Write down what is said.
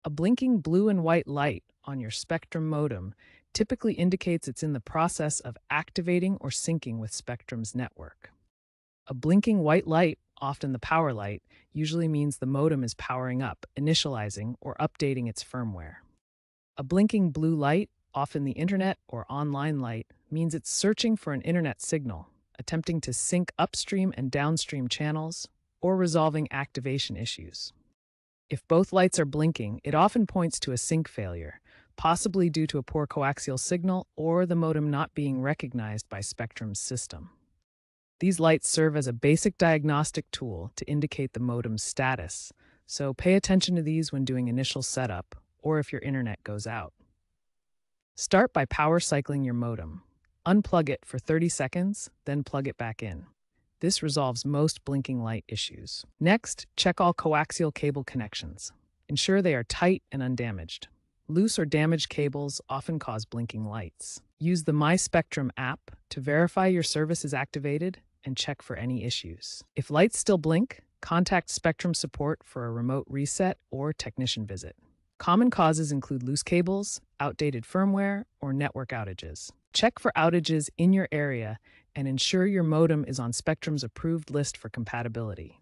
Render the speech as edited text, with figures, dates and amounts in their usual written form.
A blinking blue and white light on your Spectrum modem typically indicates it's in the process of activating or syncing with Spectrum's network. A blinking white light, often the power light, usually means the modem is powering up, initializing, or updating its firmware. A blinking blue light, often the internet or online light, means it's searching for an internet signal, attempting to sync upstream and downstream channels, or resolving activation issues. If both lights are blinking, it often points to a sync failure, possibly due to a poor coaxial signal or the modem not being recognized by Spectrum's system. These lights serve as a basic diagnostic tool to indicate the modem's status, so pay attention to these when doing initial setup or if your internet goes out. Start by power cycling your modem. Unplug it for 30 seconds, then plug it back in. This resolves most blinking light issues. Next, check all coaxial cable connections. Ensure they are tight and undamaged. Loose or damaged cables often cause blinking lights. Use the My Spectrum app to verify your service is activated and check for any issues. If lights still blink, contact Spectrum support for a remote reset or technician visit. Common causes include loose cables, outdated firmware, or network outages. Check for outages in your area and ensure your modem is on Spectrum's approved list for compatibility.